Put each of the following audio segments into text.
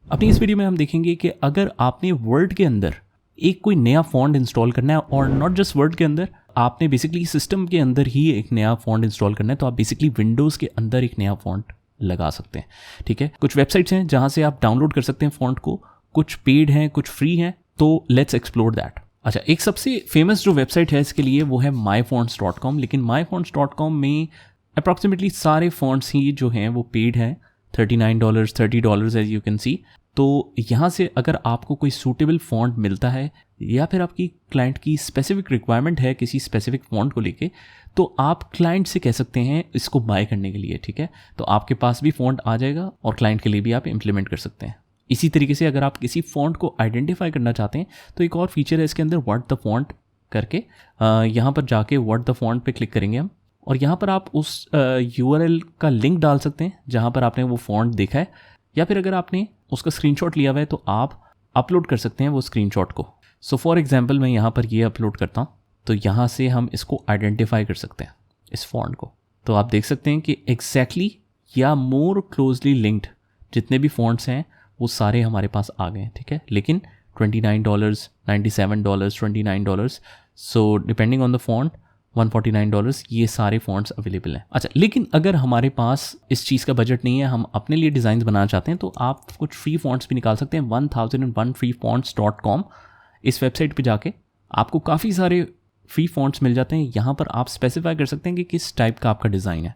अपनी इस वीडियो में हम देखेंगे कि अगर आपने वर्ड के अंदर एक कोई नया फॉन्ट इंस्टॉल करना है, और नॉट जस्ट वर्ड के अंदर, आपने बेसिकली सिस्टम के अंदर ही एक नया फॉन्ट इंस्टॉल करना है, तो आप बेसिकली विंडोज़ के अंदर एक नया फॉन्ट लगा सकते हैं। ठीक है, कुछ वेबसाइट्स हैं जहाँ से आप डाउनलोड कर सकते हैं फॉन्ट को, कुछ पेड हैं, कुछ फ्री हैं, तो लेट्स एक्सप्लोर दैट। अच्छा, एक सबसे फेमस जो वेबसाइट है इसके लिए वो है myfonts.com, लेकिन myfonts.com में अप्रॉक्सीमेटली सारे फॉन्ट्स ही जो हैं वो पेड हैं, $39 $30 एज यू कैन सी। तो यहाँ से अगर आपको कोई सूटेबल फॉन्ट मिलता है या फिर आपकी क्लाइंट की स्पेसिफिक रिक्वायरमेंट है किसी स्पेसिफिक फॉन्ट को लेके, तो आप क्लाइंट से कह सकते हैं इसको बाय करने के लिए। ठीक है, तो आपके पास भी फॉन्ट आ जाएगा और क्लाइंट के लिए भी आप इम्प्लीमेंट कर सकते हैं। इसी तरीके से अगर आप किसी फॉन्ट को आइडेंटिफाई करना चाहते हैं तो एक और फीचर है इसके अंदर, व्हाट द फॉन्ट करके। यहाँ पर जाके व्हाट द फॉन्ट पे क्लिक करेंगे हम, और यहाँ पर आप उस URL का लिंक डाल सकते हैं जहाँ पर आपने वो फॉन्ट देखा है, या फिर अगर आपने उसका स्क्रीनशॉट लिया हुआ है तो आप अपलोड कर सकते हैं वो स्क्रीनशॉट को। सो फॉर एग्जांपल मैं यहाँ पर ये अपलोड करता हूँ, तो यहाँ से हम इसको आइडेंटिफाई कर सकते हैं इस फॉन्ट को। तो आप देख सकते हैं कि एग्जैक्टली या मोर क्लोजली लिंक्ड जितने भी फॉन्ट्स हैं वो सारे हमारे पास आ गए हैं। ठीक है, लेकिन $29, $97, $29, so depending on the font $149 ये सारे फॉन्ट्स अवेलेबल हैं। अच्छा, लेकिन अगर हमारे पास इस चीज़ का बजट नहीं है, हम अपने लिए डिज़ाइन बनाना चाहते हैं, तो आप कुछ फ्री फॉन्ट्स भी निकाल सकते हैं। 1001freefonts.com, इस वेबसाइट पे जाके आपको काफ़ी सारे फ्री फॉन्ट्स मिल जाते हैं। यहाँ पर आप स्पेसिफाई कर सकते हैं कि किस टाइप का आपका डिज़ाइन है।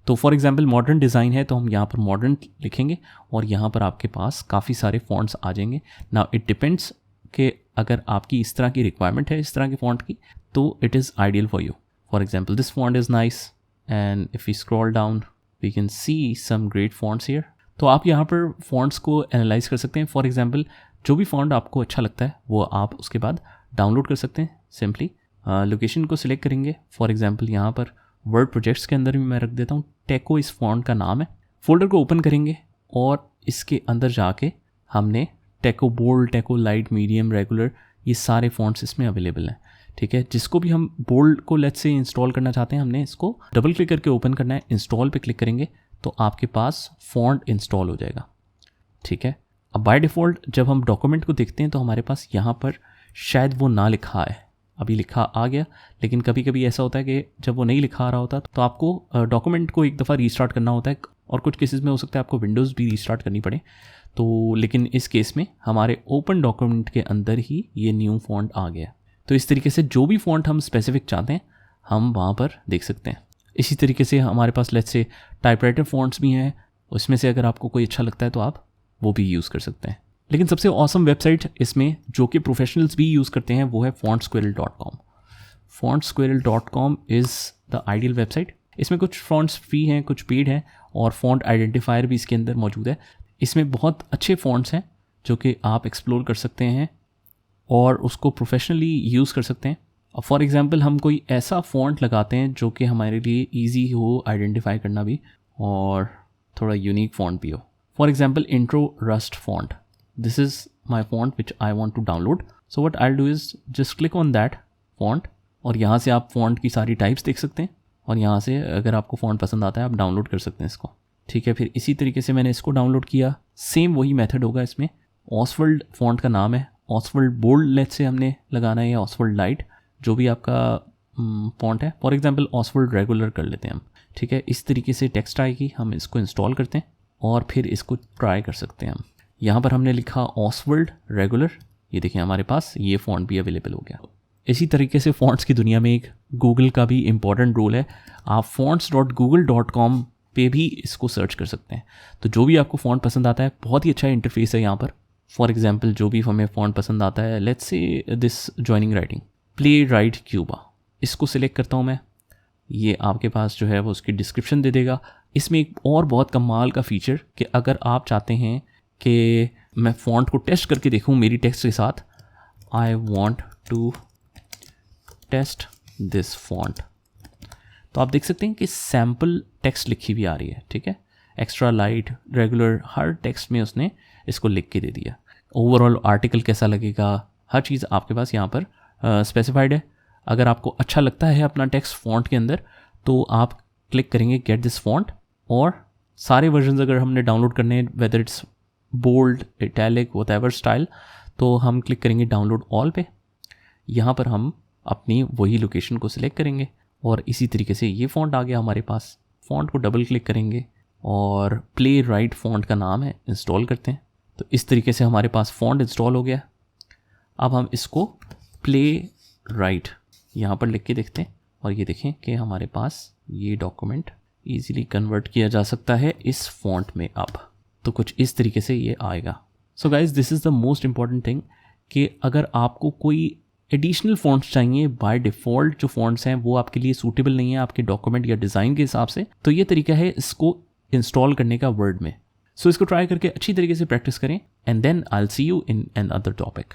तो फॉर एग्जांपल मॉडर्न डिज़ाइन है तो हम यहाँ पर मॉडर्न लिखेंगे और यहाँ पर आपके पास काफ़ी सारे फॉन्ट्स आ जाएंगे। नाउ इट डिपेंड्स कि अगर आपकी इस तरह की रिक्वायरमेंट है इस तरह के फॉन्ट की, तो it is ideal for you. For example this font is nice, and if we scroll down we can see some great fonts here. तो आप यहाँ पर फॉन्ट्स को एनालाइज कर सकते हैं। फॉर एग्जांपल जो भी फॉन्ट आपको अच्छा लगता है वो आप उसके बाद डाउनलोड कर सकते हैं। सिंपली लोकेशन को सिलेक्ट करेंगे। फॉर एग्जांपल यहाँ पर वर्ड प्रोजेक्ट्स के अंदर भी मैं रख देता हूँ टेको, इस फॉन्ट का नाम है। फोल्डर को ओपन करेंगे और इसके अंदर जाके हमने टेको बोल्ड, टेको लाइट, मीडियम, रेगुलर, ये सारे फॉन्ट्स इसमें अवेलेबल हैं। ठीक है, जिसको भी हम बोल्ड को लेट्स से इंस्टॉल करना चाहते हैं, हमने इसको डबल क्लिक करके ओपन करना है। इंस्टॉल पे क्लिक करेंगे तो आपके पास फॉन्ट इंस्टॉल हो जाएगा। ठीक है, अब बाय डिफ़ॉल्ट जब हम डॉक्यूमेंट को देखते हैं तो हमारे पास यहाँ पर शायद वो ना लिखा है, अभी लिखा आ गया, लेकिन कभी कभी ऐसा होता है कि जब वो नहीं लिखा आ रहा होता तो आपको डॉक्यूमेंट को एक दफ़ा रीस्टार्ट करना होता है, और कुछ केसेस में हो सकता है आपको विंडोज़ भी रीस्टार्ट करनी पड़े। तो लेकिन इस केस में हमारे ओपन डॉक्यूमेंट के अंदर ही ये न्यू फॉन्ट आ गया। तो इस तरीके से जो भी फॉन्ट हम स्पेसिफिक चाहते हैं हम वहाँ पर देख सकते हैं। इसी तरीके से हमारे पास लेट्स से टाइपराइटर फॉन्ट्स भी हैं, उसमें से अगर आपको कोई अच्छा लगता है तो आप वो भी यूज़ कर सकते हैं। लेकिन सबसे ऑसम वेबसाइट इसमें जो कि प्रोफेशनल्स भी यूज़ करते हैं वो है fontsquirrel.com। fontsquirrel.com is the ideal website. इसमें कुछ फॉन्ट्स फ्री हैं, कुछ पेड हैं, और फॉन्ट आइडेंटिफायर भी इसके अंदर मौजूद है। इसमें बहुत अच्छे फॉन्ट्स हैं जो कि आप एक्सप्लोर कर सकते हैं और उसको प्रोफेशनली यूज़ कर सकते हैं। फॉर एग्जांपल हम कोई ऐसा फॉन्ट लगाते हैं जो कि हमारे लिए इजी हो आइडेंटिफाई करना भी और थोड़ा यूनिक फॉन्ट भी हो। For example intro rust font, this is my font which I want to download. So what I'll do is just click on that font, और यहाँ से आप फॉन्ट की सारी टाइप्स देख सकते हैं, और यहाँ से अगर आपको फ़ॉन्ट पसंद आता है आप डाउनलोड कर सकते हैं इसको। ठीक है, फिर इसी तरीके से मैंने इसको डाउनलोड किया, सेम वही मेथड होगा इसमें। ऑसवर्ल्ड फॉन्ट का नाम है, ऑसवर्ल्ड बोल्ड लेट से हमने लगाना है, या ऑसवर्ल्ड लाइट, जो भी आपका फॉन्ट है। फॉर एग्जाम्पल ऑसवर्ल्ड रेगुलर कर लेते हैं हम। ठीक है, इस तरीके से टेक्स्ट आएगी, हम इसको इंस्टॉल करते हैं और फिर इसको ट्राई कर सकते हैं हम। यहाँ पर हमने लिखा ऑसवर्ल्ड रेगुलर, ये देखिए हमारे पास ये फ़ॉन्ट भी अवेलेबल हो गया। इसी तरीके से फ़ॉन्ट्स की दुनिया में एक गूगल का भी इम्पॉर्टेंट रोल है। आप fonts.google.com पे भी इसको सर्च कर सकते हैं। तो जो भी आपको फ़ॉन्ट पसंद आता है, बहुत ही अच्छा इंटरफेस है यहाँ पर। फॉर एग्जांपल जो भी हमें फ़ॉन्ट पसंद आता है, let's say this joining writing playwright Cuba, इसको सिलेक्ट करता हूँ मैं। ये आपके पास जो है वो उसकी डिस्क्रिप्शन दे देगा। इसमें एक और बहुत कमाल का फीचर कि अगर आप चाहते हैं कि मैं फ़ॉन्ट को टेस्ट करके देखूं मेरी टेक्स्ट के साथ, I want to test this font, तो आप देख सकते हैं कि सैम्पल टेक्स्ट लिखी भी आ रही है। ठीक है, एक्स्ट्रा लाइट, रेगुलर, हर टेक्स्ट में उसने इसको लिख के दे दिया। ओवरऑल आर्टिकल कैसा लगेगा, हर चीज़ आपके पास यहाँ पर स्पेसिफाइड है। अगर आपको अच्छा लगता है अपना टेक्स्ट फॉन्ट के अंदर तो आप क्लिक करेंगे गेट दिस फॉन्ट, और सारे वर्जन्स अगर हमने डाउनलोड करने हैं, whether it's bold, italic, whatever style, तो हम क्लिक करेंगे डाउनलोड ऑल पे। यहाँ पर हम अपनी वही लोकेशन को सिलेक्ट करेंगे और इसी तरीके से ये फ़ॉन्ट आ गया हमारे पास। फ़ॉन्ट को डबल क्लिक करेंगे और प्ले राइट फ़ॉन्ट का नाम है, इंस्टॉल करते हैं। तो इस तरीके से हमारे पास फ़ॉन्ट इंस्टॉल हो गया। अब हम इसको प्ले राइट यहाँ पर लिख के देखते हैं और ये देखें कि हमारे पास ये डॉक्यूमेंट ईज़िली कन्वर्ट किया जा सकता है इस फ़ॉन्ट में। अब तो कुछ इस तरीके से ये आएगा। So guys, this is the most important thing कि अगर आपको कोई एडिशनल फ़ॉन्ट्स चाहिए, बाय डिफ़ॉल्ट जो फ़ॉन्ट्स हैं वो आपके लिए सूटेबल नहीं है आपके डॉक्यूमेंट या डिज़ाइन के हिसाब से, तो ये तरीका है इसको इंस्टॉल करने का वर्ड में। सो इसको ट्राई करके अच्छी तरीके से प्रैक्टिस करें and then I will see you in another topic.